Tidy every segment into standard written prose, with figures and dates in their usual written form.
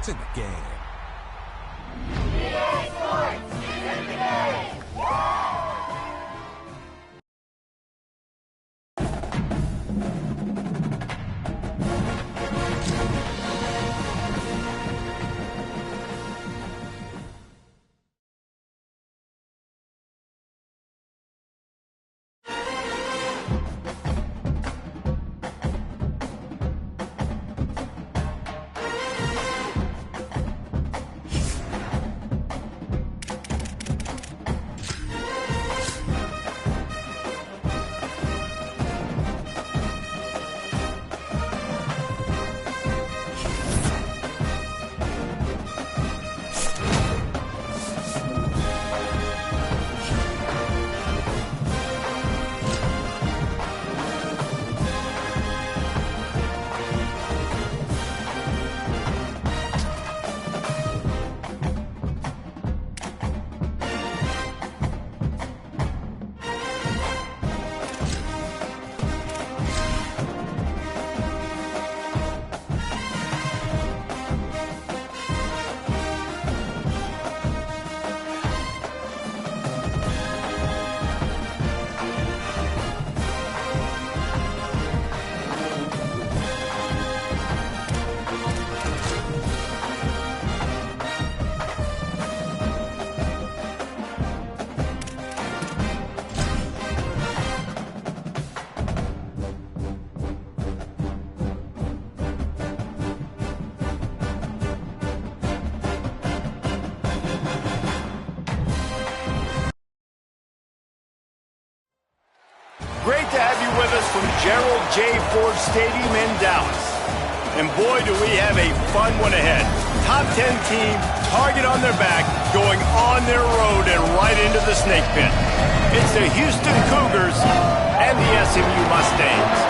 It's in the game. EA Sports is in the game! Great to have you with us from Gerald J. Ford Stadium in Dallas. And boy, do we have a fun one ahead. Top 10 team, target on their back, going on their road and right into the snake pit. It's the Houston Cougars and the SMU Mustangs.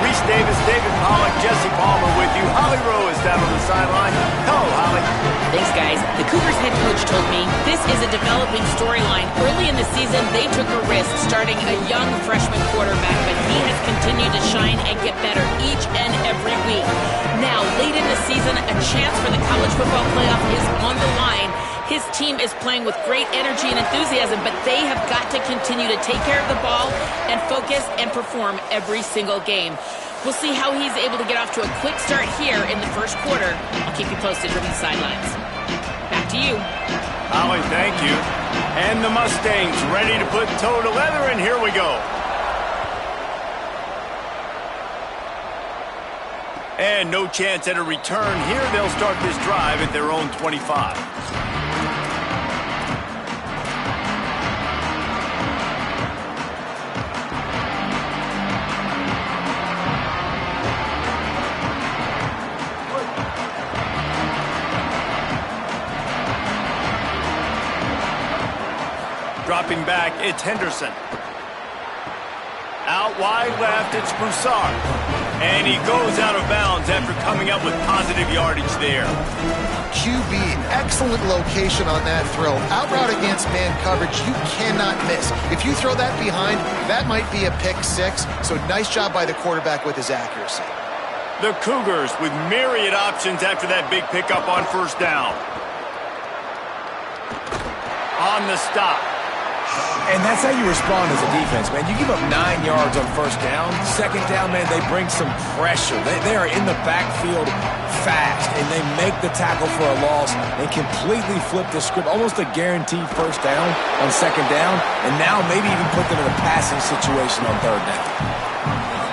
Reese Davis, David Pollock, Jesse Palmer with you. Holly Rowe is down on the sideline. Hello, Holly. Thanks, guys. The Cougars head coach told me this is a developing storyline. Early in the season, they took a risk starting a young freshman quarterback, but he has continued to shine and get better each and every week. Now, late in the season, a chance for the college football playoff is on the line. His team is playing with great energy and enthusiasm, but they have got to continue to take care of the ball and focus and perform every single game. We'll see how he's able to get off to a quick start here in the first quarter. I'll keep you posted from the sidelines. Back to you. Holly, thank you. And the Mustangs ready to put toe to leather, and here we go. And no chance at a return here. They'll start this drive at their own 25. Dropping back, it's Henderson. Out wide left, it's Broussard. And he goes out of bounds after coming up with positive yardage there. QB, excellent location on that throw. Out route against man coverage, you cannot miss. If you throw that behind, that might be a pick six. So nice job by the quarterback with his accuracy. The Cougars with myriad options after that big pickup on first down. On the stop. And that's how you respond as a defense, man. You give up 9 yards on first down. Second down, man, they bring some pressure. They are in the backfield fast, and they make the tackle for a loss and completely flip the script. Almost a guaranteed first down on second down, and now maybe even put them in a passing situation on third down.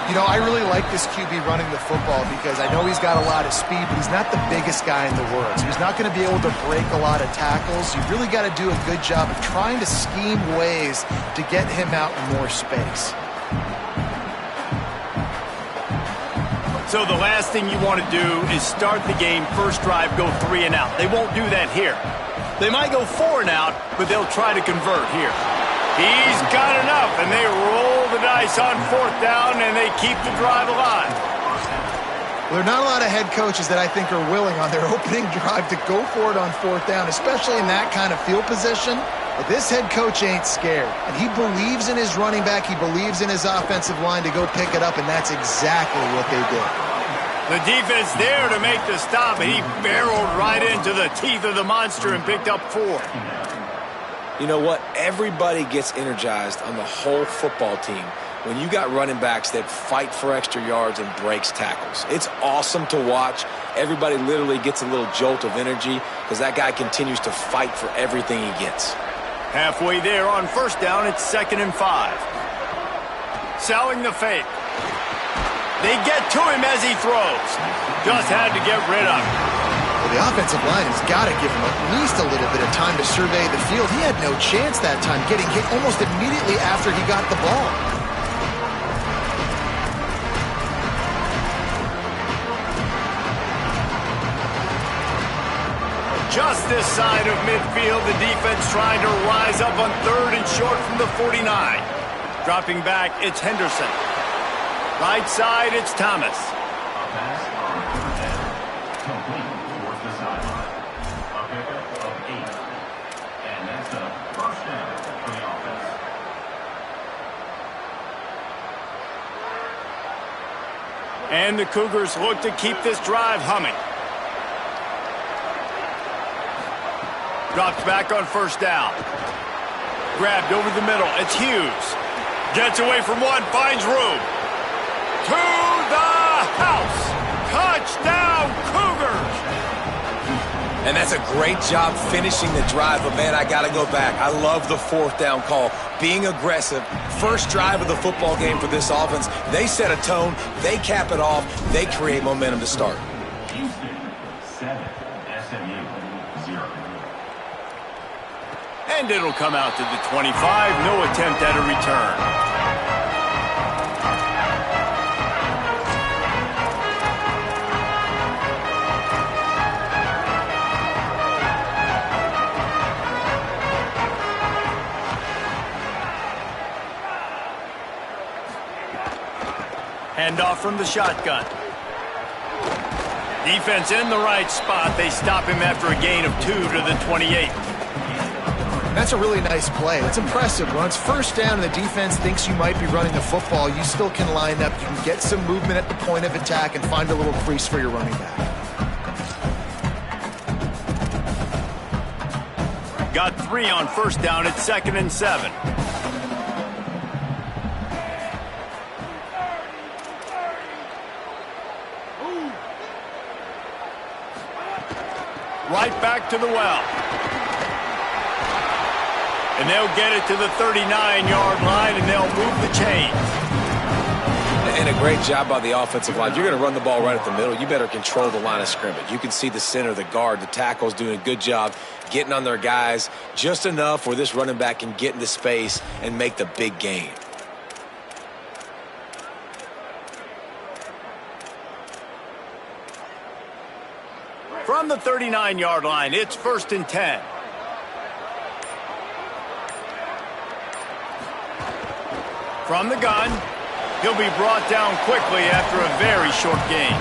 You know, I really like this QB running the football because I know he's got a lot of speed, but he's not the biggest guy in the world. So he's not going to be able to break a lot of tackles. You really got to do a good job of trying to scheme ways to get him out in more space. So the last thing you want to do is start the game, first drive, go 3 and out. They won't do that here. They might go 4 and out, but they'll try to convert here. He's got enough, and they roll the dice on fourth down, and they keep the drive alive. Well, there are not a lot of head coaches that I think are willing on their opening drive to go for it on fourth down, especially in that kind of field position. But this head coach ain't scared, and he believes in his running back. He believes in his offensive line to go pick it up, and that's exactly what they did. The defense there to make the stop, and he barreled right into the teeth of the monster and picked up 4. You know what? Everybody gets energized on the whole football team when you got running backs that fight for extra yards and breaks tackles. It's awesome to watch. Everybody literally gets a little jolt of energy because that guy continues to fight for everything he gets. Halfway there on first down, it's 2nd and 5. Selling the fake. They get to him as he throws. Just had to get rid of him. Well, the offensive line has got to give him at least a little bit of time to survey the field. He had no chance that time, getting hit almost immediately after he got the ball. Just this side of midfield, the defense trying to rise up on 3rd and short from the 49. Dropping back, it's Henderson. Right side, it's Thomas. A pass on 3rd down. Complete towards the sideline. A pickup of 8. And that's a first down for the offense. And the Cougars look to keep this drive humming. Drops back on first down. Grabbed over the middle. It's Hughes. Gets away from one, finds room. To the house. Touchdown, Cougars. And that's a great job finishing the drive, but man, I got to go back. I love the 4th down call. Being aggressive, first drive of the football game for this offense. They set a tone, they cap it off, they create momentum to start. Houston 7, SMU 0. And it'll come out to the 25. No attempt at a return. Handoff from the shotgun. Defense in the right spot. They stop him after a gain of 2 to the 28. That's a really nice play. It's impressive. When it's first down and the defense thinks you might be running the football, you still can line up. You can get some movement at the point of attack and find a little crease for your running back. Got 3 on first down. It's 2nd and 7. Right back to the well. And they'll get it to the 39-yard line, and they'll move the chains. And a great job by the offensive line. You're going to run the ball right at the middle. You better control the line of scrimmage. You can see the center, the guard, the tackle's doing a good job getting on their guys just enough where this running back can get into space and make the big gain. From the 39-yard line, it's 1st and 10. From the gun, he'll be brought down quickly after a very short gain.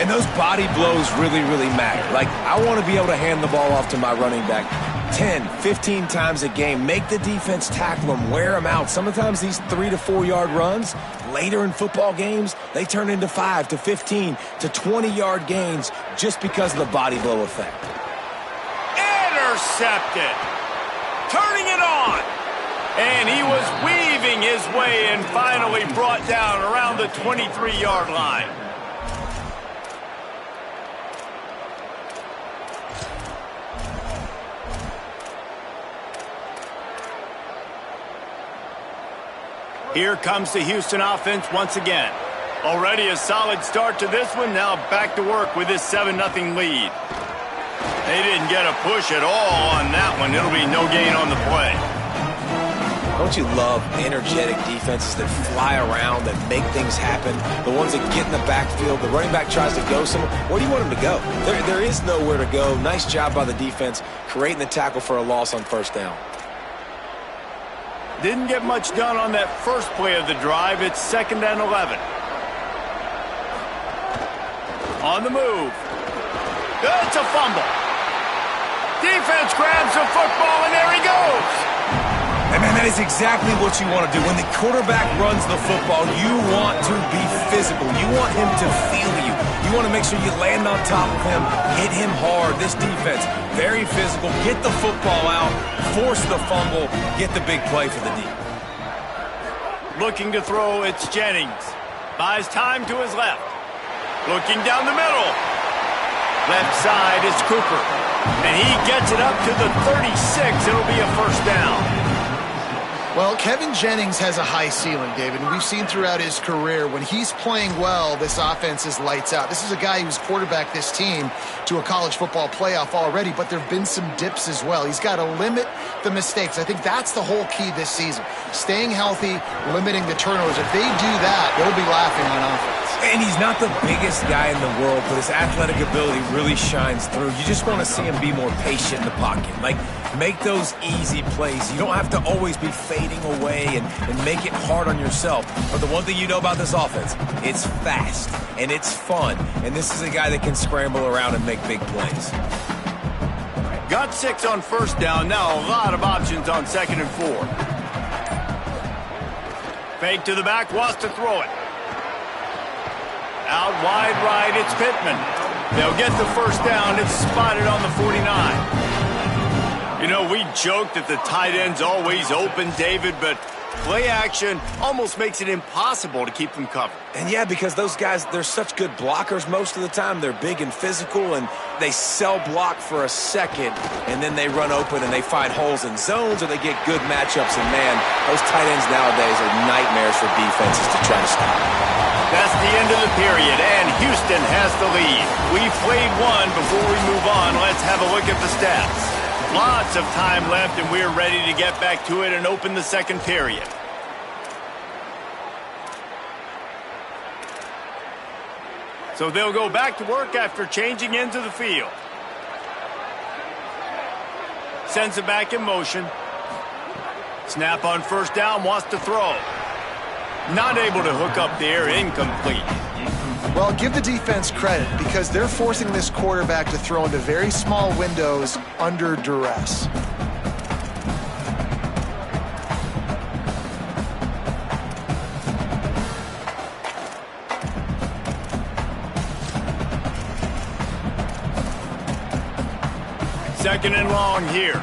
And those body blows really, really matter. Like, I want to be able to hand the ball off to my running back 10, 15 times a game. Make the defense tackle them, wear them out. Sometimes these 3 to 4 yard runs, later in football games, they turn into 5 to 15 to 20-yard gains just because of the body blow effect. Intercepted. Turning it on. And he was weaving his way and finally brought down around the 23-yard line. Here comes the Houston offense once again. Already a solid start to this one. Now back to work with this 7-0 lead. They didn't get a push at all on that one. It'll be no gain on the play. Don't you love energetic defenses that fly around, that make things happen? The ones that get in the backfield, the running back tries to go somewhere. Where do you want him to go? There is nowhere to go. Nice job by the defense creating the tackle for a loss on first down. Didn't get much done on that first play of the drive. It's 2nd and 11. On the move. It's a fumble. Defense grabs the football, and there he goes. And man, And that is exactly what you want to do. When the quarterback runs the football, you want to be physical. You want him to feel you. You want to make sure you land on top of him, hit him hard. This defense, very physical. Get the football out, force the fumble, get the big play for the D. Looking to throw, it's Jennings. Buys time to his left. Looking down the middle. Left side is Cooper. And he gets it up to the 36. It'll be a first down. Well, Kevin Jennings has a high ceiling, David, and we've seen throughout his career when he's playing well, this offense is lights out. This is a guy who's quarterbacked this team to a college football playoff already, but there have been some dips as well. He's got to limit the mistakes. I think that's the whole key this season. Staying healthy, limiting the turnovers. If they do that, they'll be laughing on offense. And he's not the biggest guy in the world, but his athletic ability really shines through. You just want to see him be more patient in the pocket. Like, make those easy plays. You don't have to always be fading away and make it hard on yourself. But the one thing you know about this offense, it's fast and it's fun. And this is a guy that can scramble around and make big plays. Got 6 on first down. Now a lot of options on 2nd and 4. Fake to the back, wants to throw it. Out wide right, it's Pittman. They'll get the first down. It's spotted on the 49. You know, we joked that the tight end's always open, David, but play action almost makes it impossible to keep them covered. And yeah, because those guys, they're such good blockers most of the time. They're big and physical, and they sell block for a second, and then they run open and they find holes in zones, or they get good matchups. And man, those tight ends nowadays are nightmares for defenses to try to stop. That's the end of the period, and Houston has the lead. We've played one. Before we move on, let's have a look at the stats. Lots of time left, and we're ready to get back to it and open the second period. So they'll go back to work after changing into the field. Sends it back in motion. Snap on first down, wants to throw. Not able to hook up there, incomplete. Well, give the defense credit because they're forcing this quarterback to throw into very small windows under duress. Second and long here.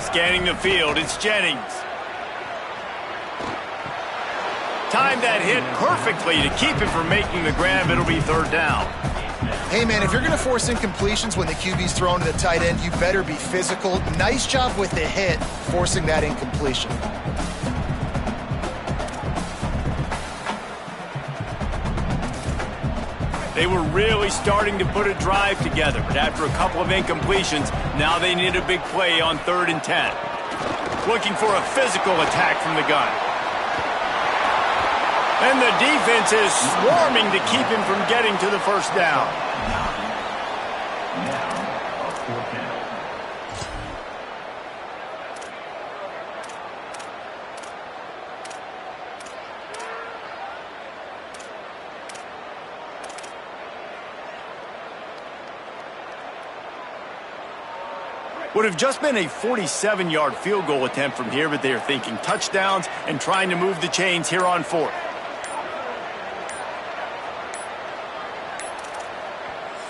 Scanning the field, it's Jennings. Timed that hit perfectly to keep him from making the grab. It'll be third down. Hey, man, if you're going to force incompletions when the QB's thrown to the tight end, you better be physical. Nice job with the hit, forcing that incompletion. They were really starting to put a drive together, but after a couple of incompletions, now they need a big play on 3rd and 10. Looking for a physical attack from the gun. And the defense is swarming to keep him from getting to the first down. Now, a 4th down. Would have just been a 47-yard field goal attempt from here, but they are thinking touchdowns and trying to move the chains here on 4th.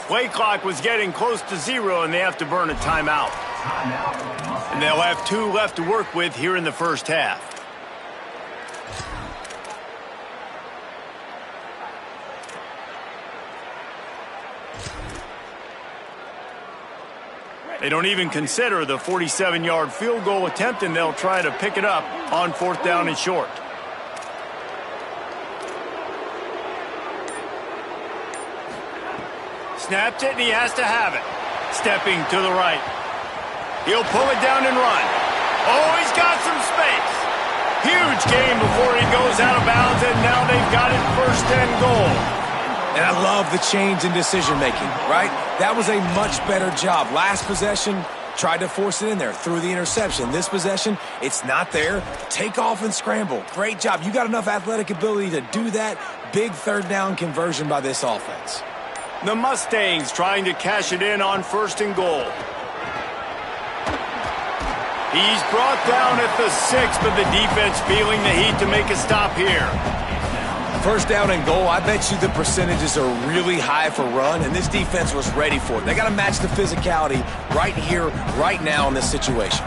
Play clock was getting close to 0, and they have to burn a timeout. And they'll have 2 left to work with here in the first half. They don't even consider the 47-yard field goal attempt, and they'll try to pick it up on 4th down and short. Snapped it, and he has to have it. Stepping to the right. He'll pull it down and run. Oh, he's got some space. Huge gain before he goes out of bounds, and now they've got it 1st and goal. And I love the change in decision-making, right? That was a much better job. Last possession, tried to force it in there, threw the interception. This possession, it's not there. Take off and scramble. Great job. You got enough athletic ability to do that. Big 3rd down conversion by this offense. The Mustangs trying to cash it in on 1st and goal. He's brought down at the 6, but the defense feeling the heat to make a stop here. First down and goal, I bet you the percentages are really high for run, and this defense was ready for it. They got to match the physicality right here, right now in this situation.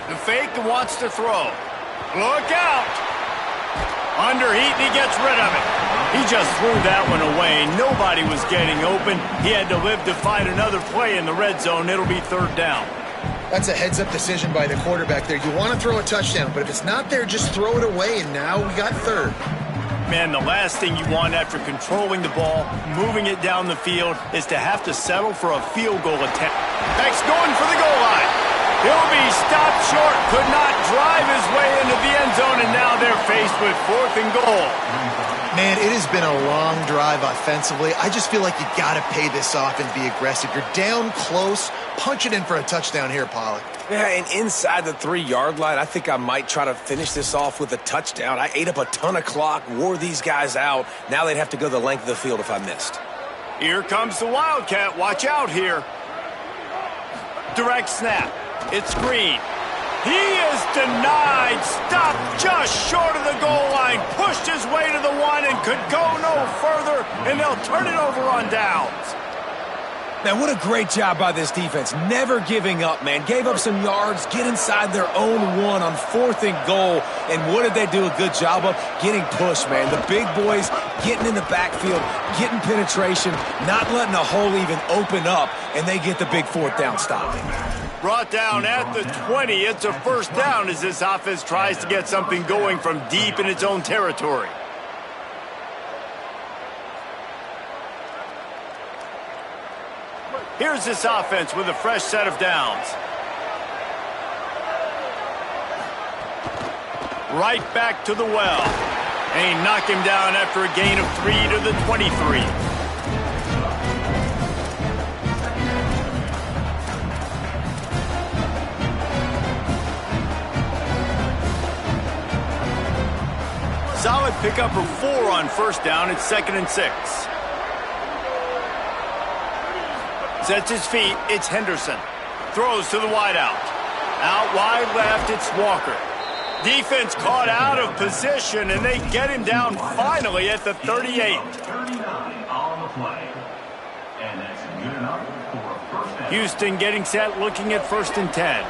The fake wants to throw. Look out! Under heat, and he gets rid of it. He just threw that one away. Nobody was getting open. He had to live to fight another play in the red zone. It'll be third down. That's a heads-up decision by the quarterback there. You want to throw a touchdown, but if it's not there, just throw it away, and now we got third. Man, the last thing you want after controlling the ball, moving it down the field, is to have to settle for a field goal attempt. Beck's going for the goal line. He'll be stopped short, could not drive his way into the end zone, and now they're faced with 4th and goal. Man, it has been a long drive offensively. I just feel like you got to pay this off and be aggressive. You're down close. Punch it in for a touchdown here, Pollack. Yeah, and inside the 3-yard line, I think I might try to finish this off with a touchdown. I ate up a ton of clock, wore these guys out. Now they'd have to go the length of the field if I missed. Here comes the Wildcat. Watch out here. Direct snap. It's Green. He is denied. Stopped just short of the goal line. Pushed his way to the 1 and could go no further, and they'll turn it over on downs. Man, what a great job by this defense. Never giving up, man. Gave up some yards, get inside their own 1 on 4th and goal. And what did they do a good job of? Getting pushed, man. The big boys getting in the backfield, getting penetration, not letting a hole even open up, and they get the big 4th down stop. Brought down at the 20. It's a first down as this offense tries to get something going from deep in its own territory. Here's this offense with a fresh set of downs. Right back to the well. And he knocked him down after a gain of 3 to the 23. Solid pickup of 4 on first down. It's 2nd and 6. Sets his feet. It's Henderson. Throws to the wideout. Out wide left, it's Walker. Defense caught out of position, and they get him down finally at the 38. 39 on the play. And that's good enough for a first down. Houston getting set, looking at 1st and 10.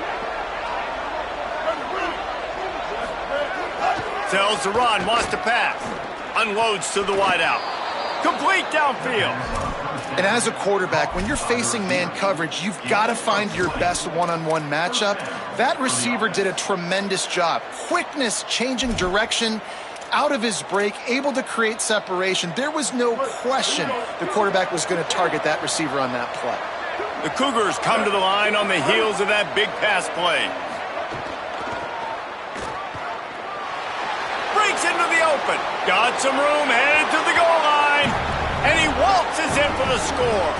Tells to run, wants to pass. Unloads to the wideout. Complete downfield. And as a quarterback, when you're facing man coverage, you've got to find your best one-on-one matchup. That receiver did a tremendous job. Quickness, changing direction, out of his break, able to create separation. There was no question the quarterback was going to target that receiver on that play. The Cougars come to the line on the heels of that big pass play. Breaks into the open. Got some room, headed to the goal line. And he waltzes in for the score.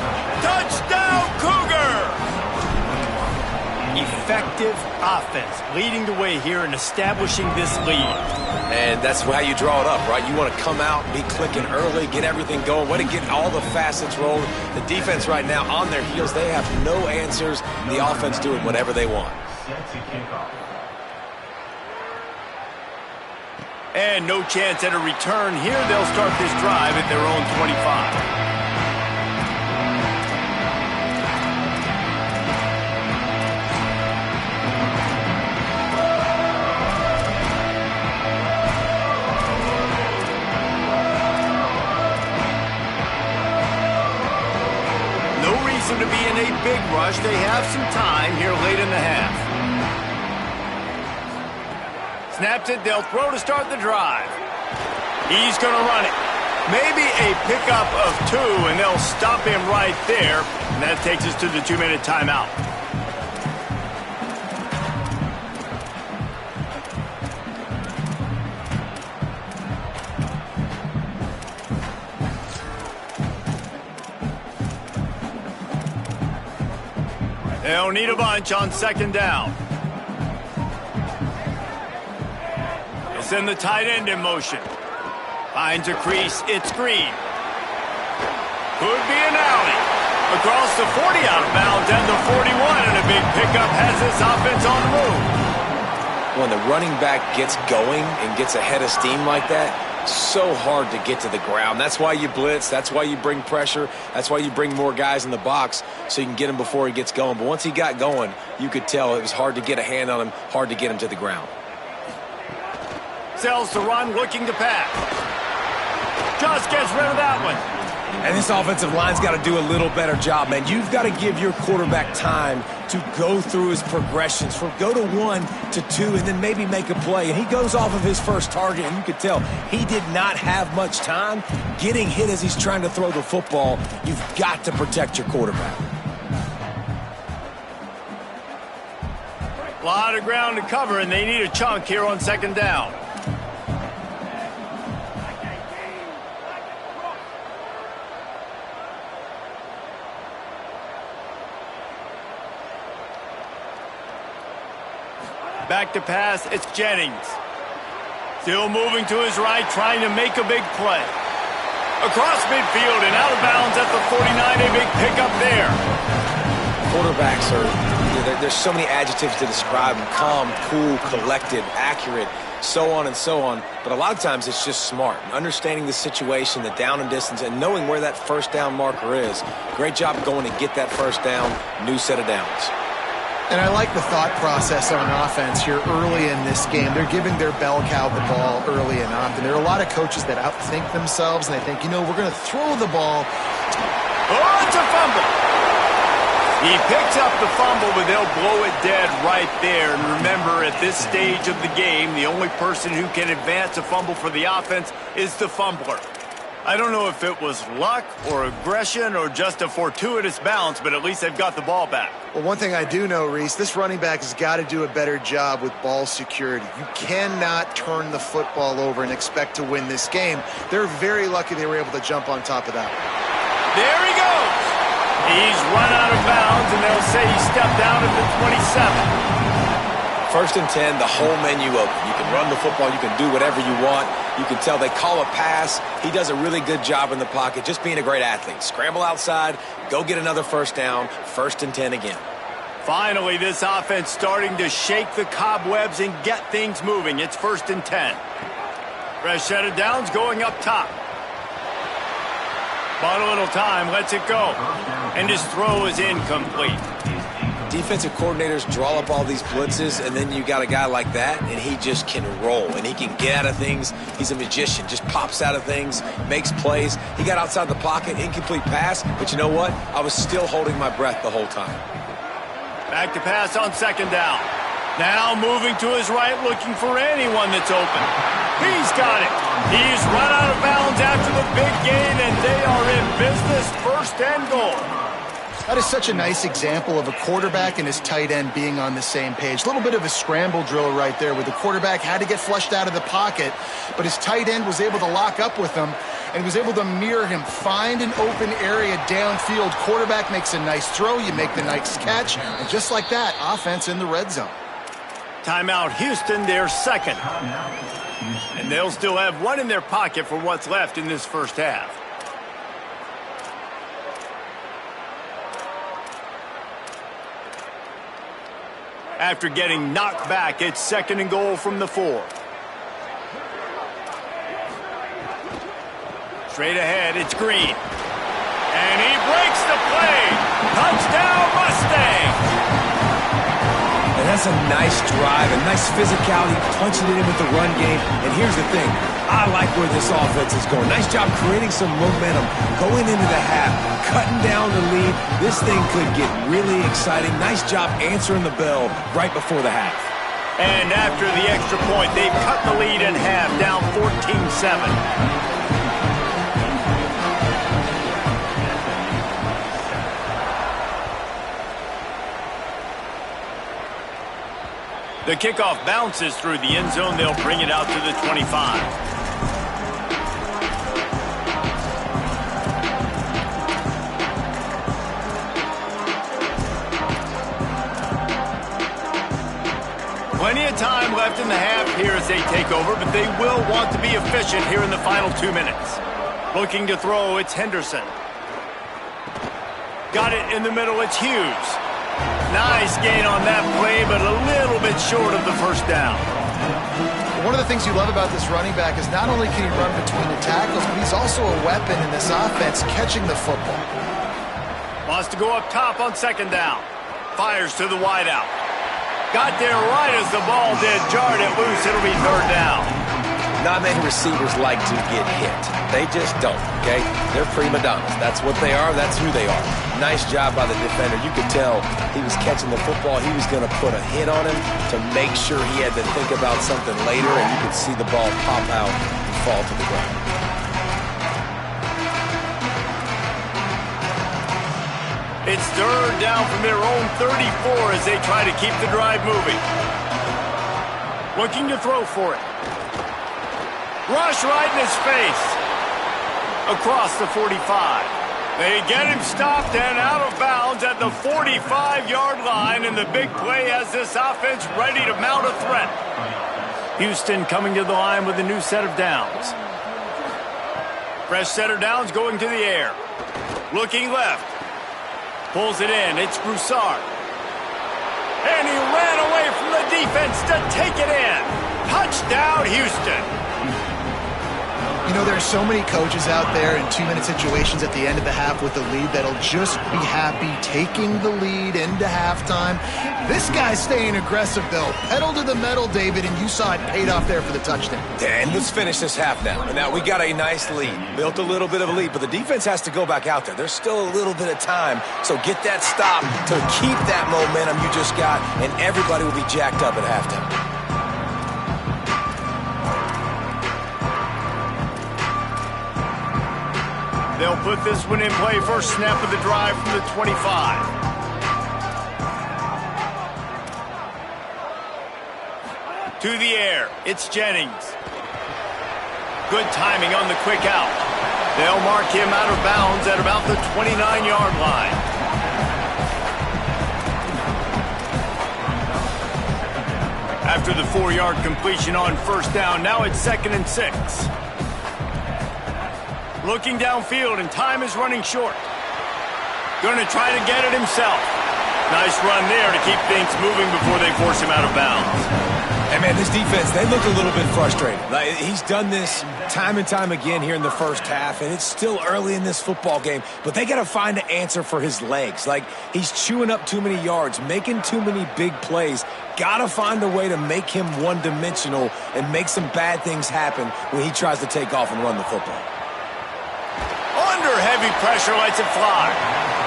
Touchdown, Cougar! Effective offense, leading the way here and establishing this lead. And that's how you draw it up, right? You want to come out, be clicking early, get everything going, want to get all the facets rolling. The defense right now on their heels, they have no answers. The offense doing whatever they want. Set to kick off. And no chance at a return here. They'll start this drive at their own 25. No reason to be in a big rush. They have some time here late in the half. Snaps it, they'll throw to start the drive. He's going to run it. Maybe a pickup of 2, and they'll stop him right there. And that takes us to the 2-minute timeout. They'll need a bunch on 2nd down. Send the tight end in motion. Finds a crease. It's Green. Could be an alley. Across the 40 out of bounds and the 41, and a big pickup has this offense on the move. When the running back gets going and gets ahead of steam like that, so hard to get to the ground. That's why you blitz. That's why you bring pressure. That's why you bring more guys in the box so you can get him before he gets going. But once he got going, you could tell it was hard to get a hand on him, hard to get him to the ground. Sells to run, looking to pass. Just gets rid of that one. And this offensive line's got to do a little better job, man. You've got to give your quarterback time to go through his progressions, from go to 1 to 2, and then maybe make a play. And he goes off of his first target, and you could tell he did not have much time getting hit as he's trying to throw the football. You've got to protect your quarterback. A lot of ground to cover, and they need a chunk here on second down. Back to pass, it's Jennings. Still moving to his right, trying to make a big play. Across midfield and out of bounds at the 49, a big pickup there. Quarterbacks there's so many adjectives to describe them: calm, cool, collected, accurate, so on and so on. But a lot of times it's just smart, understanding the situation, the down and distance, and knowing where that first down marker is. Great job going to get that first down, new set of downs. And I like the thought process on offense here early in this game. They're giving their bell cow the ball early and often. There are a lot of coaches that outthink themselves, and they think, we're going to throw the ball. Oh, it's a fumble. He picks up the fumble, but they'll blow it dead right there. And remember, at this stage of the game, the only person who can advance a fumble for the offense is the fumbler. I don't know if it was luck or aggression or just a fortuitous bounce, but at least they've got the ball back. Well, one thing I do know, Reese, this running back has got to do a better job with ball security. You cannot turn the football over and expect to win this game. They're very lucky they were able to jump on top of that. There he goes. He's run out of bounds, and they'll say he stepped out at the 27. First and 10, the whole menu open. You can run the football. You can do whatever you want. You can tell they call a pass. He does a really good job in the pocket, just being a great athlete. Scramble outside, go get another first down, first and 10 again. Finally, this offense starting to shake the cobwebs and get things moving. It's first and 10. Fresh set of downs going up top. Bought a little time, lets it go. And his throw is incomplete. Defensive coordinators draw up all these blitzes, and then you got a guy like that, and he just can roll, and he can get out of things. He's a magician, just pops out of things, makes plays. He got outside the pocket, incomplete pass, but you know what? I was still holding my breath the whole time. Back to pass on second down. Now moving to his right, looking for anyone that's open. He's got it. He's run out of bounds after the big gain, and they are in business, first and goal. That is such a nice example of a quarterback and his tight end being on the same page. A little bit of a scramble drill right there where the quarterback had to get flushed out of the pocket, but his tight end was able to lock up with him and was able to mirror him, find an open area downfield. Quarterback makes a nice throw, you make the nice catch, and just like that, offense in the red zone. Timeout Houston, their second. And they'll still have one in their pocket for what's left in this first half. After getting knocked back, it's second and goal from the 4. Straight ahead, it's Green. And he breaks the play. Touchdown, Mustang! And that's a nice drive, a nice physicality, punching it in with the run game. And here's the thing, I like where this offense is going. Nice job creating some momentum, going into the half, cutting down the lead. This thing could get really exciting. Nice job answering the bell right before the half. And after the extra point, they've cut the lead in half, down 14-7. The kickoff bounces through the end zone. They'll bring it out to the 25. Plenty of time left in the half here as they take over, but they will want to be efficient here in the final 2 minutes. Looking to throw, it's Henderson. Got it in the middle. It's Hughes. Nice gain on that play, but a little bit short of the first down. One of the things you love about this running back is not only can he run between the tackles, but he's also a weapon in this offense catching the football. Wants to go up top on second down. Fires to the wideout. Got there right as the ball did. Jarred it loose. It'll be third down. Not many receivers like to get hit. They just don't, okay? They're prima donnas. That's what they are. That's who they are. Nice job by the defender. You could tell he was catching the football. He was going to put a hit on him to make sure he had to think about something later, and you could see the ball pop out and fall to the ground. It's third down from their own 34 as they try to keep the drive moving. Looking to throw for it. Rush right in his face. Across the 45. They get him stopped and out of bounds at the 45-yard line, and the big play has this offense ready to mount a threat. Houston coming to the line with a new set of downs. Fresh set of downs going to the air. Looking left. Pulls it in. It's Broussard. And he ran away from the defense to take it in. Touchdown, Houston. You know, there's so many coaches out there in 2-minute situations at the end of the half with the lead that'll just be happy taking the lead into halftime. This guy's staying aggressive, though. Pedal to the metal, David, and you saw it paid off there for the touchdown. And let's finish this half now. Now, we got a nice lead. Built a little bit of a lead, but the defense has to go back out there. There's still a little bit of time, so get that stop to keep that momentum you just got, and everybody will be jacked up at halftime. They'll put this one in play. First snap of the drive from the 25. To the air. It's Jennings. Good timing on the quick out. They'll mark him out of bounds at about the 29-yard line. After the 4-yard completion on first down, now it's 2nd and 6. Looking downfield, and time is running short. Going to try to get it himself. Nice run there to keep things moving before they force him out of bounds. Hey, man, this defense, they look a little bit frustrated. Like, he's done this time and time again here in the first half, and it's still early in this football game, but they got to find an answer for his legs. Like, he's chewing up too many yards, making too many big plays. Got to find a way to make him one-dimensional and make some bad things happen when he tries to take off and run the football. Under heavy pressure, lets it fly.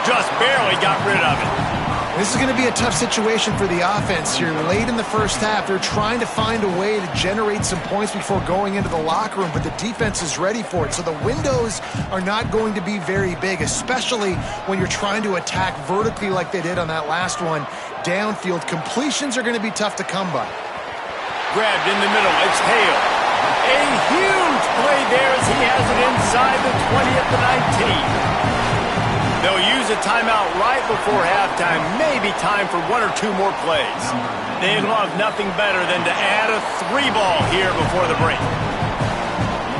Just barely got rid of it. This is going to be a tough situation for the offense here. Late in the first half, they're trying to find a way to generate some points before going into the locker room, but the defense is ready for it. So the windows are not going to be very big, especially when you're trying to attack vertically like they did on that last one. Downfield completions are going to be tough to come by. Grabbed in the middle. It's Hale. A huge play there as he has it inside the 20 at the 19. They'll use a timeout right before halftime. Maybe time for 1 or 2 more plays. They'd love nothing better than to add a 3-ball here before the break.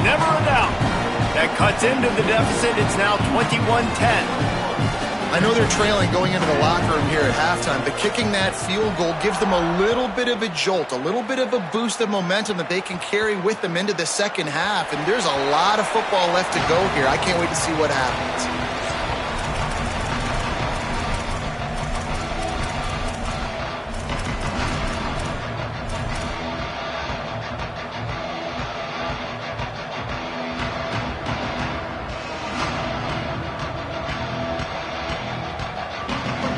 Never a doubt. That cuts into the deficit. It's now 21-10. I know they're trailing going into the locker room here at halftime, but kicking that field goal gives them a little bit of a jolt, a little bit of a boost of momentum that they can carry with them into the second half. And there's a lot of football left to go here. I can't wait to see what happens.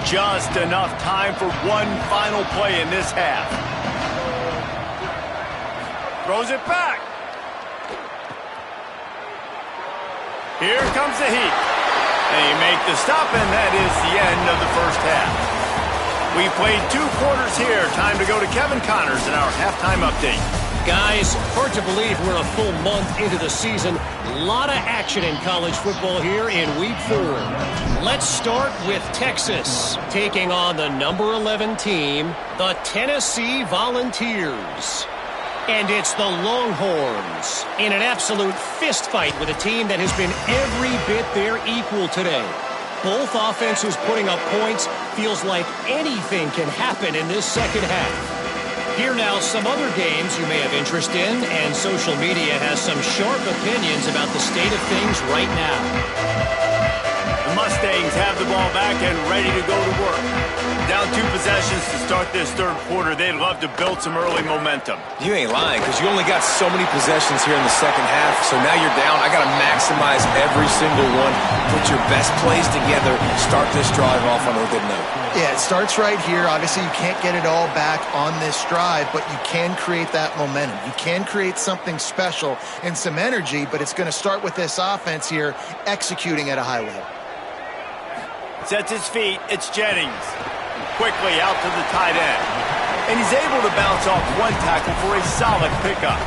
Just enough time for one final play in this half. Throws it back. Here comes the heat. They make the stop, and that is the end of the first half. We played 2 quarters here. Time to go to Kevin Connors in our halftime update. Guys, hard to believe we're a full month into the season. A lot of action in college football here in Week 4. Let's start with Texas, taking on the number 11 team, the Tennessee Volunteers. And it's the Longhorns in an absolute fist fight with a team that has been every bit their equal today. Both offenses putting up points. Feels like anything can happen in this second half. Here now, some other games you may have interest in, and social media has some sharp opinions about the state of things right now. The Mustangs have the ball back and ready to go to work. Down 2 possessions to start this third quarter. They'd love to build some early momentum. You ain't lying, because you only got so many possessions here in the second half, so now you're down. I got to maximize every single one. Put your best plays together. Start this drive off on a good note. Yeah, it starts right here. Obviously, you can't get it all back on this drive, but you can create that momentum. You can create something special and some energy, but it's going to start with this offense here executing at a high level. Sets his feet. It's Jennings. Quickly out to the tight end. And he's able to bounce off one tackle for a solid pickup.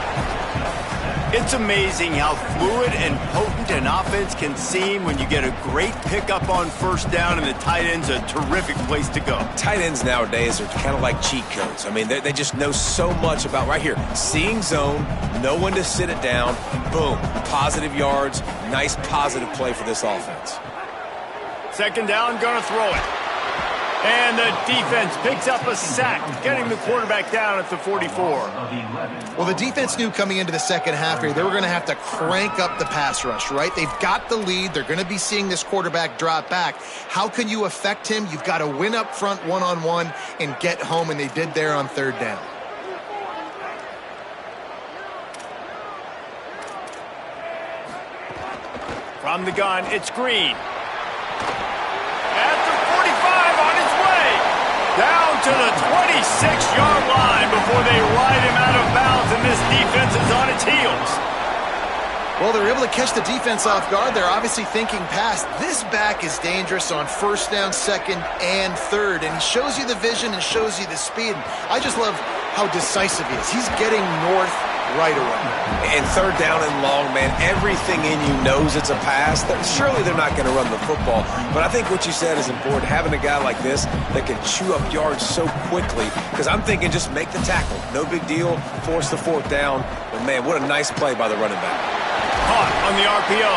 It's amazing how fluid and potent an offense can seem when you get a great pickup on first down, and the tight end's a terrific place to go. Tight ends nowadays are kind of like cheat codes. I mean, they just know so much about right here. Seeing zone, know when to sit it down, boom, positive yards, nice positive play for this offense. Second down, gonna throw it. And the defense picks up a sack, getting the quarterback down at the 44. Well, the defense knew coming into the second half here they were going to have to crank up the pass rush, right? They've got the lead. They're going to be seeing this quarterback drop back. How can you affect him? You've got to win up front one-on-one and get home, and they did there on third down. From the gun, it's Green. At the 45 on his way. Down to the 26-yard line before they ride him out of bounds, and this defense is on its heels. Well, they're able to catch the defense off guard. They're obviously thinking past. This back is dangerous on first down, second, and third, and he shows you the vision and shows you the speed. I just love how decisive he is. He's getting north right away. And third down and long, man, everything in you knows it's a pass. Surely they're not going to run the football, but I think what you said is important, having a guy like this that can chew up yards so quickly, because I'm thinking just make the tackle. No big deal, force the fourth down, but man, what a nice play by the running back. Caught on the RPO.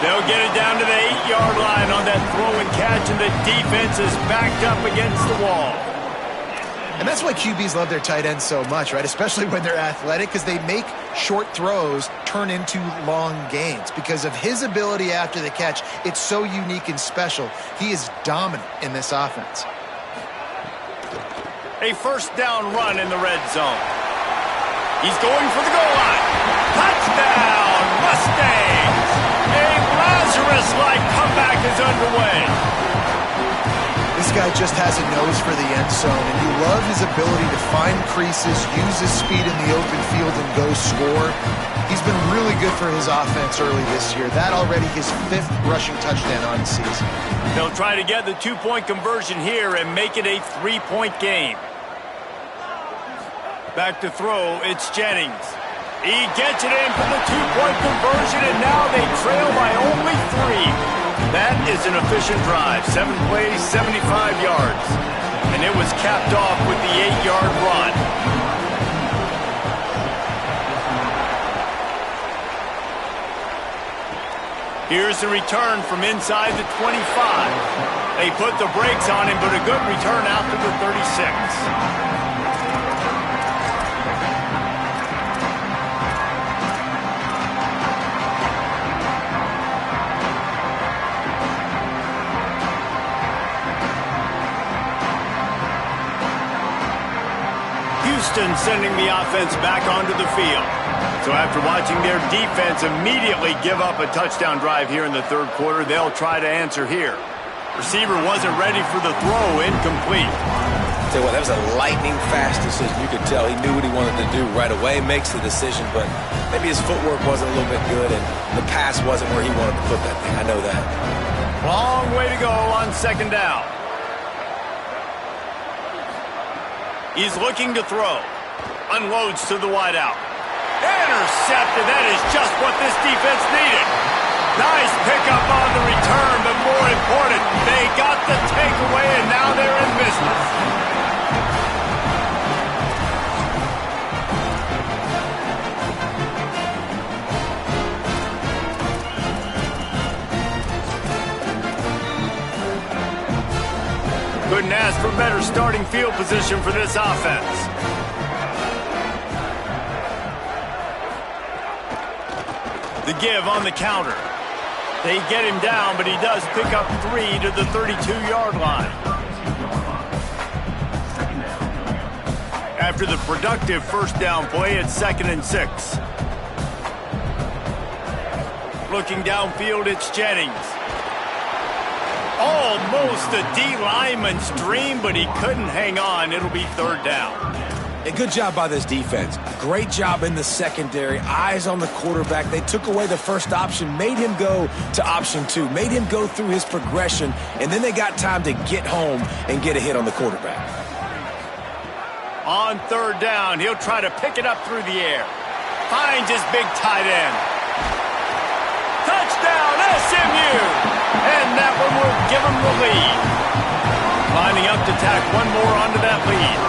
They'll get it down to the 8-yard line on that throw and catch, and the defense is backed up against the wall. And that's why QBs love their tight ends so much, right? Especially when they're athletic, because they make short throws turn into long gains. Because of his ability after the catch, it's so unique and special. He is dominant in this offense. A first down run in the red zone. He's going for the goal line. Touchdown, Mustangs! A Lazarus-like comeback is underway. This guy just has a nose for the end zone, and you love his ability to find creases, use his speed in the open field, and go score. He's been really good for his offense early this year. That already his 5th rushing touchdown on the season. They'll try to get the 2-point conversion here and make it a 3-point game. Back to throw, it's Jennings. He gets it in for the 2-point conversion, and now they trail by only 3. That is an efficient drive. 7 plays, 75 yards. And it was capped off with the 8-yard run. Here's the return from inside the 25. They put the brakes on him, but a good return out to the 36. Houston sending the offense back onto the field. So after watching their defense immediately give up a touchdown drive here in the third quarter, they'll try to answer here. Receiver wasn't ready for the throw, incomplete. Tell you what, that was a lightning fast decision. You could tell he knew what he wanted to do right away, makes the decision, but maybe his footwork wasn't a little bit good and the pass wasn't where he wanted to put that thing. I know that. Long way to go on second down. He's looking to throw. Unloads to the wideout. Intercepted. That is just what this defense needed. Nice pickup on the return, but more important, they got the takeaway, and now they're in business. starting field position for this offense. The give on the counter. They get him down, but he does pick up 3 to the 32-yard line. After the productive first down play, it's 2nd and 6. Looking downfield, it's Jennings. Almost a D lineman's dream, but he couldn't hang on. It'll be 3rd down. A good job by this defense. Great job in the secondary. Eyes on the quarterback. They took away the first option, made him go to option 2, made him go through his progression, and then they got time to get home and get a hit on the quarterback. On 3rd down, he'll try to pick it up through the air. Finds his big tight end. Touchdown, SMU! And that one will give him the lead. Lining up to tack one more onto that lead.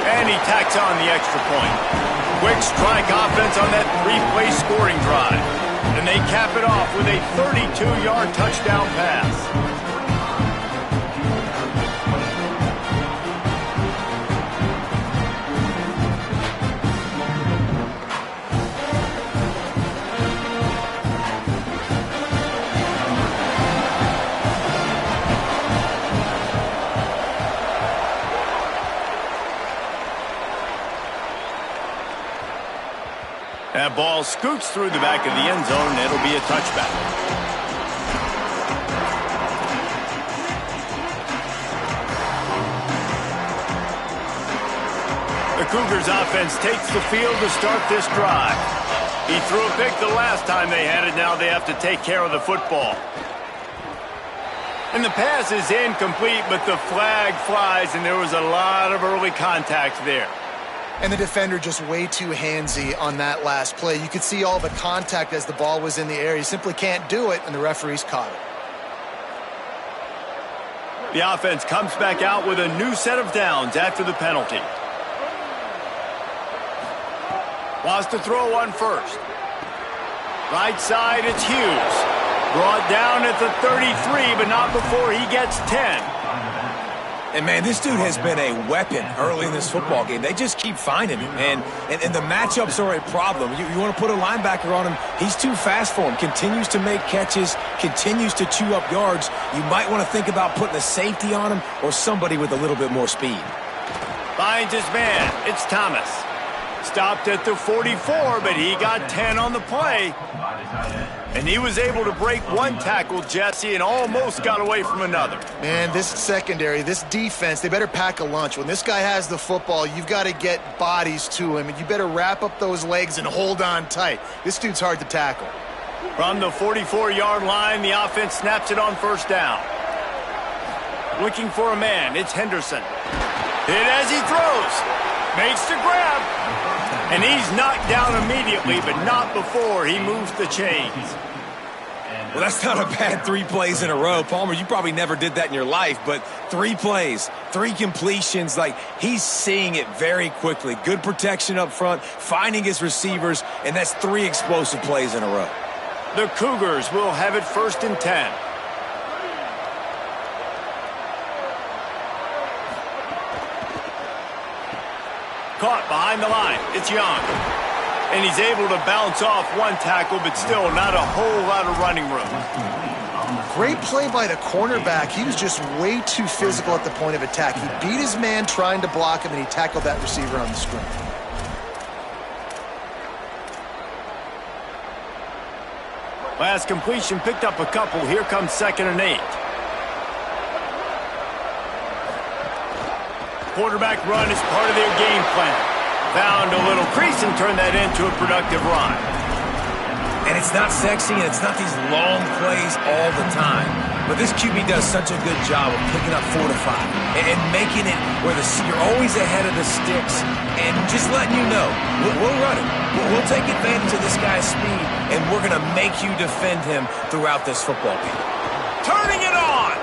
And he tacks on the extra point. Quick strike offense on that 3-play scoring drive. And they cap it off with a 32-yard touchdown pass. That ball scoots through the back of the end zone, and it'll be a touchback. The Cougars offense takes the field to start this drive. He threw a pick the last time they had it. Now they have to take care of the football. And the pass is incomplete, but the flag flies, and there was a lot of early contact there. And the defender just way too handsy on that last play. You could see all the contact as the ball was in the air. You simply can't do it, and the referees caught it. The offense comes back out with a new set of downs after the penalty. Wants to throw on first. Right side, it's Hughes. Brought down at the 33, but not before he gets 10. And, man, this dude has been a weapon early in this football game. They just keep finding him, and the matchups are a problem. You want to put a linebacker on him, he's too fast for him. Continues to make catches, continues to chew up yards. You might want to think about putting a safety on him or somebody with a little bit more speed. Finds his man. It's Thomas. Stopped at the 44, but he got 10 on the play. And he was able to break one tackle, Jesse, and almost got away from another. Man, this secondary, this defense, they better pack a lunch. When this guy has the football, you've got to get bodies to him, and you better wrap up those legs and hold on tight. This dude's hard to tackle. From the 44-yard line, the offense snaps it on first down. Looking for a man, it's Henderson. Hit as he throws. Makes the grab. And he's knocked down immediately, but not before he moves the chains. Well, that's not a bad 3 plays in a row. Palmer, you probably never did that in your life, but 3 plays, 3 completions, like he's seeing it very quickly. Good protection up front, finding his receivers, and that's 3 explosive plays in a row. The Cougars will have it 1st and 10. Caught behind the line. It's Young. And he's able to bounce off one tackle, but still not a whole lot of running room. Great play by the cornerback. He was just way too physical at the point of attack. He beat his man trying to block him, and he tackled that receiver on the screen. Last completion picked up a couple. Here comes 2nd and 8. Quarterback run is part of their game plan. Found a little crease and turned that into a productive run. And it's not sexy, and it's not these long plays all the time. But this QB does such a good job of picking up 4 to 5 and making it where you're always ahead of the sticks and just letting you know, we'll run it. We'll take advantage of this guy's speed, and we're going to make you defend him throughout this football game. Turning it on!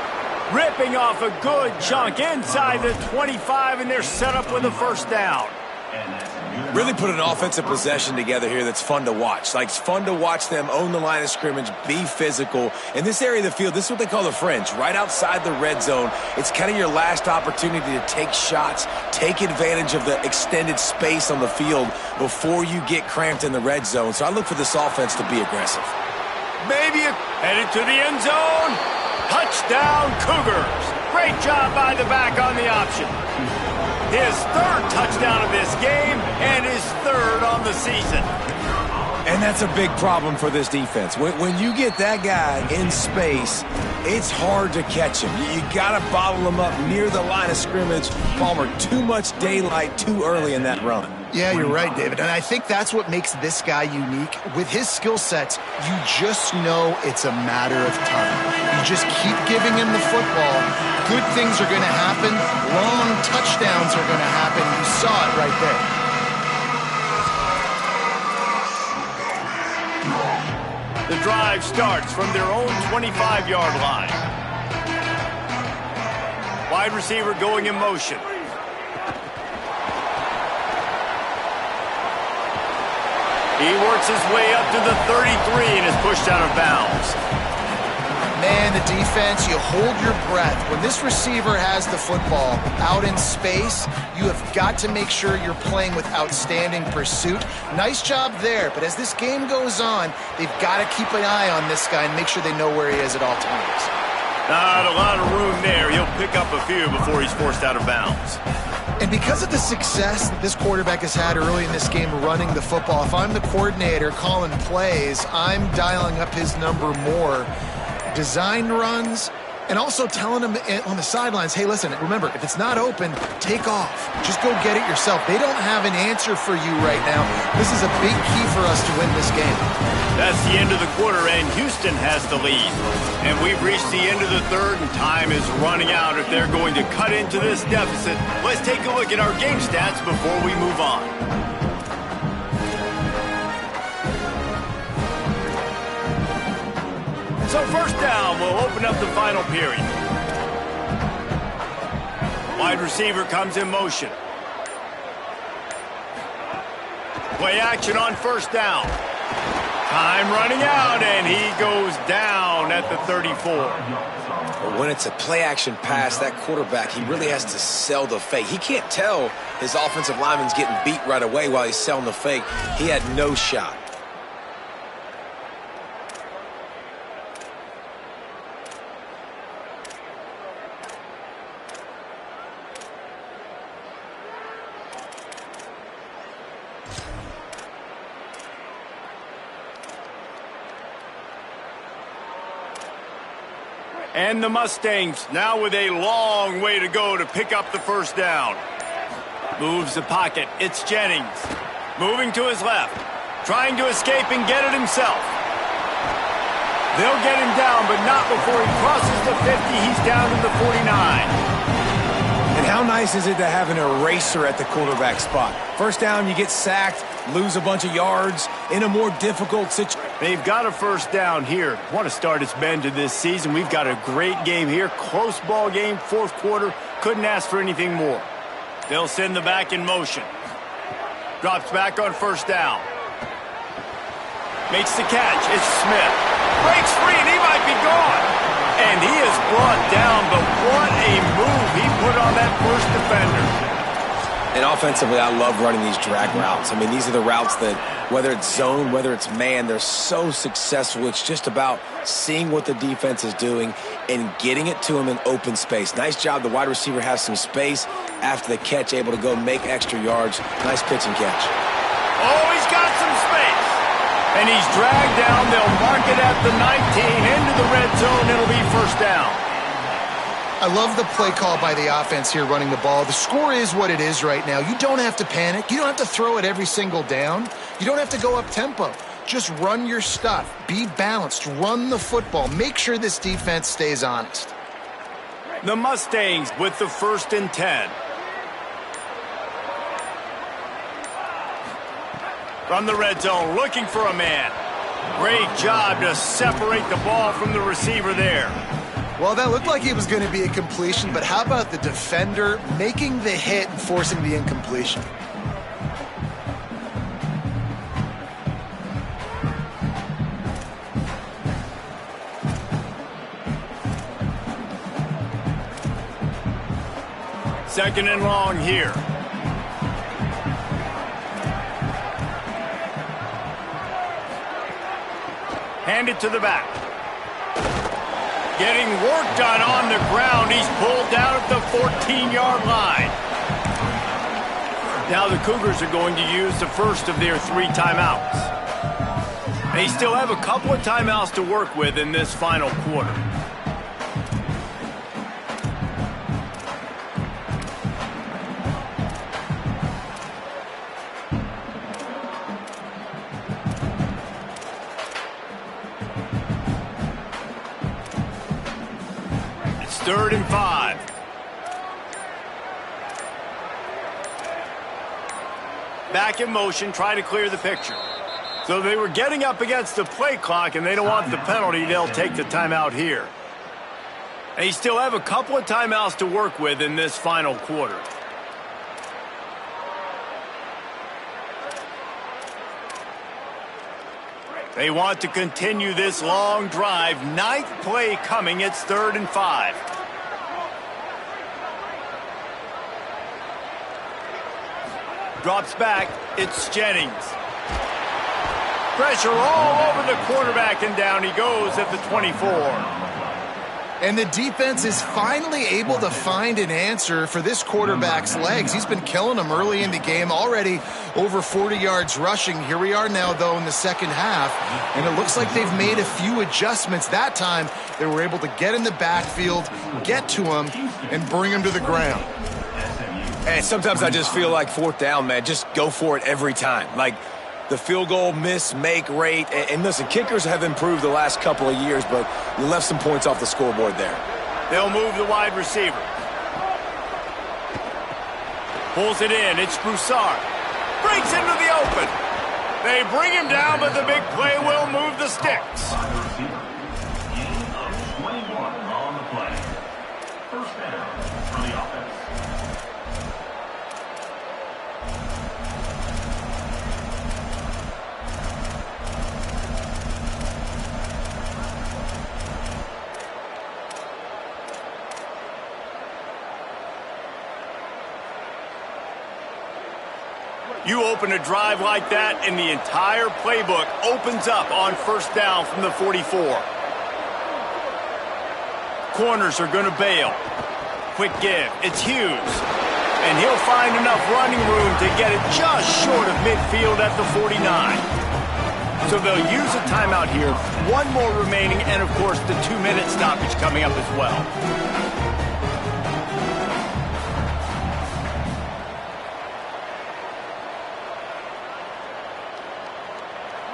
Ripping off a good chunk inside the 25, and they're set up with a first down. Really put an offensive possession together here that's fun to watch. Like, it's fun to watch them own the line of scrimmage, be physical. In this area of the field, this is what they call the fringe, right outside the red zone. It's kind of your last opportunity to take shots, take advantage of the extended space on the field before you get cramped in the red zone. So I look for this offense to be aggressive. Maybe headed to the end zone. Touchdown, Cougars. Great job by the back on the option. His third touchdown of this game and his third on the season. And that's a big problem for this defense. When you get that guy in space, it's hard to catch him. You got to bottle him up near the line of scrimmage. Palmer, too much daylight too early in that run. Yeah, you're right, David. And I think that's what makes this guy unique. With his skill sets, you just know it's a matter of time. You just keep giving him the football. Good things are going to happen. Long touchdowns are going to happen. You saw it right there. The drive starts from their own 25-yard line. Wide receiver going in motion. He works his way up to the 33 and is pushed out of bounds. Man, the defense, you hold your breath. When this receiver has the football out in space, you have got to make sure you're playing with outstanding pursuit. Nice job there, but as this game goes on, they've got to keep an eye on this guy and make sure they know where he is at all times. Not a lot of room there. He'll pick up a few before he's forced out of bounds. And because of the success that this quarterback has had early in this game running the football, if I'm the coordinator calling plays, I'm dialing up his number more. Designed runs, and also telling him on the sidelines, hey, listen, remember, if it's not open, take off. Just go get it yourself. They don't have an answer for you right now. This is a big key for us to win this game. That's the end of the quarter, and Houston has the lead. And we've reached the end of the third, and time is running out if they're going to cut into this deficit. Let's take a look at our game stats before we move on. So first down, we'll open up the final period. Wide receiver comes in motion. Play action on first down. Time running out, and he goes down at the 34. But when it's a play-action pass, that quarterback, he really has to sell the fake. He can't tell his offensive lineman's getting beat right away while he's selling the fake. He had no shot. And the Mustangs now with a long way to go to pick up the first down. Moves the pocket. It's Jennings. Moving to his left. Trying to escape and get it himself. They'll get him down, but not before he crosses the 50. He's down to the 49. And how nice is it to have an eraser at the quarterback spot? First down, you get sacked, lose a bunch of yards in a more difficult situation. They've got a first down here. What a start it's been to this season. We've got a great game here. Close ball game, fourth quarter. Couldn't ask for anything more. They'll send the back in motion. Drops back on first down. Makes the catch. It's Smith. Breaks free, and he might be gone. And he is brought down, but what a move he put on that first defender. And offensively, I love running these drag routes. I mean, these are the routes that, whether it's zone, whether it's man, they're so successful. It's just about seeing what the defense is doing and getting it to him in open space. Nice job. The wide receiver has some space after the catch, able to go make extra yards. Nice pitch and catch. Oh, he's got some space. And he's dragged down. They'll mark it at the 19 into the red zone. It'll be first down. I love the play call by the offense here running the ball. The score is what it is right now. You don't have to panic. You don't have to throw it every single down. You don't have to go up tempo. Just run your stuff. Be balanced. Run the football. Make sure this defense stays honest. The Mustangs with the 1st and 10. From the red zone, looking for a man. Great job to separate the ball from the receiver there. Well, that looked like it was going to be a completion, but how about the defender making the hit and forcing the incompletion? Second and long here. Hand it to the back. Getting work done on the ground. He's pulled down at the 14-yard line. Now the Cougars are going to use the first of their 3 timeouts. They still have a couple of timeouts to work with in this final quarter. It's 3rd and 5. Back in motion, try to clear the picture. So they were getting up against the play clock, and they don't want the penalty. They'll take the timeout here. They still have a couple of timeouts to work with in this final quarter. They want to continue this long drive. 9th play coming. It's 3rd and 5. Drops back. It's Jennings. Pressure all over the quarterback, and down he goes at the 24. And the defense is finally able to find an answer for this quarterback's legs. He's been killing them early in the game, already over 40 yards rushing. Here we are now, though, in the second half, and it looks like they've made a few adjustments. That time, they were able to get in the backfield, get to him, and bring him to the ground. And sometimes I just feel like 4th down, man, just go for it every time. Like, the field goal miss-make rate. And listen, kickers have improved the last couple of years, but you left some points off the scoreboard there. They'll move the wide receiver. Pulls it in. It's Broussard. Breaks into the open. They bring him down, but the big play will move the sticks. Gain of 21 on the play. First down for the offense. You open a drive like that, and the entire playbook opens up on 1st down from the 44. Corners are going to bail. Quick give. It's Hughes. And he'll find enough running room to get it just short of midfield at the 49. So they'll use a timeout here. 1 more remaining, and, of course, the 2-minute stoppage coming up as well.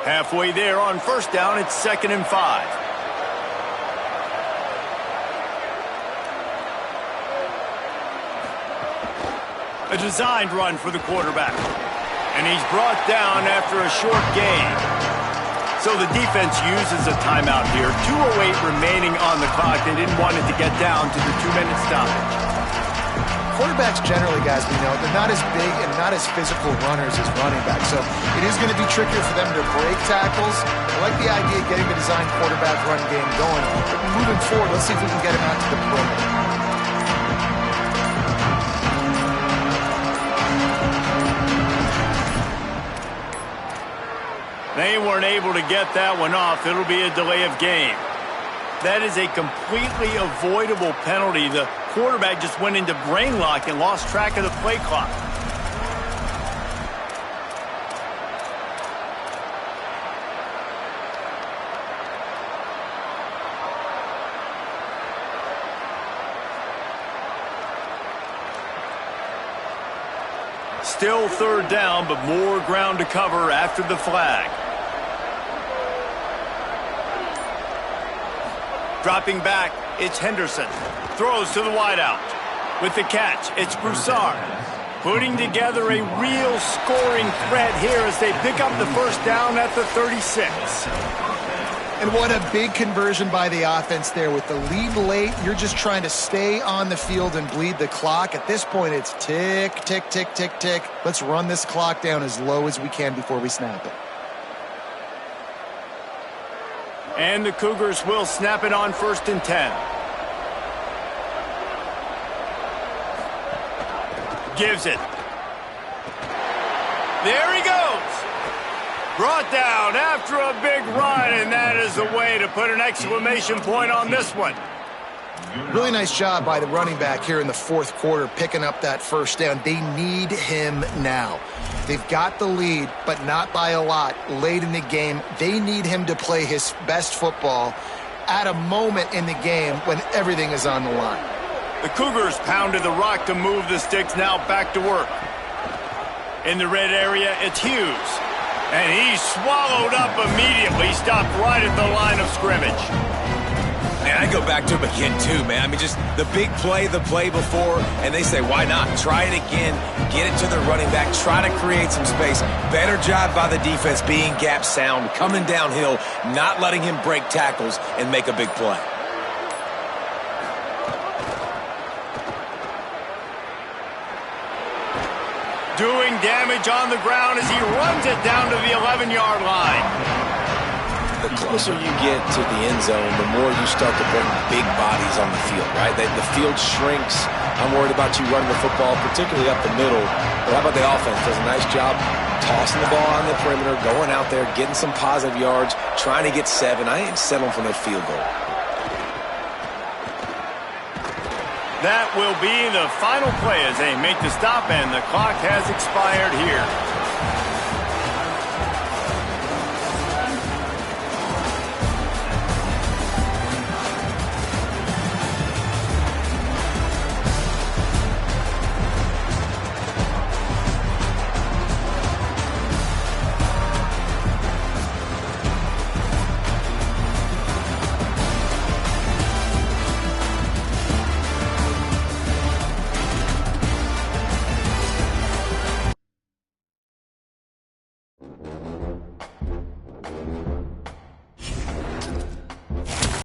Halfway there on 1st down, it's 2nd and 5. A designed run for the quarterback. And he's brought down after a short gain. So the defense uses a timeout here. 2:08 remaining on the clock. They didn't want it to get down to the 2-minute stoppage. Quarterbacks generally, guys, we know, they're not as big and not as physical runners as running backs. So it is going to be trickier for them to break tackles. I like the idea of getting the design quarterback run game going. But moving forward, let's see if we can get him out to the perimeter. They weren't able to get that one off. It'll be a delay of game. That is a completely avoidable penalty. The quarterback just went into brain lock and lost track of the play clock. Still 3rd down, but more ground to cover after the flag. Dropping back, it's Henderson. Throws to the wideout. With the catch, it's Broussard. Putting together a real scoring threat here as they pick up the 1st down at the 36. And what a big conversion by the offense there. With the lead late, you're just trying to stay on the field and bleed the clock. At this point, it's tick, tick, tick, tick, tick. Let's run this clock down as low as we can before we snap it. And the Cougars will snap it on 1st and 10. gives it. There he goes. Brought down after a big run, and that is a way to put an exclamation point on this one. Really nice job by the running back here in the fourth quarter, picking up that first down. They need him now. They've got the lead, but not by a lot late in the game. They need him to play his best football at a moment in the game when everything is on the line. The Cougars pounded the rock to move the sticks, now back to work. In the red area, it's Hughes. And he's swallowed up immediately, stopped right at the line of scrimmage. Man, I go back to him again, too, man. I mean, just the big play, the play before, and they say, why not? Try it again, get it to the running back, try to create some space. Better job by the defense being gap sound, coming downhill, not letting him break tackles and make a big play. Doing damage on the ground as he runs it down to the 11-yard line. The closer you get to the end zone, the more you start to bring big bodies on the field, right? The field shrinks. I'm worried about you running the football, particularly up the middle. But how about the offense? Does a nice job tossing the ball on the perimeter, going out there, getting some positive yards, trying to get 7. I ain't settling for no field goal. That will be the final play as they make the stop, and the clock has expired here.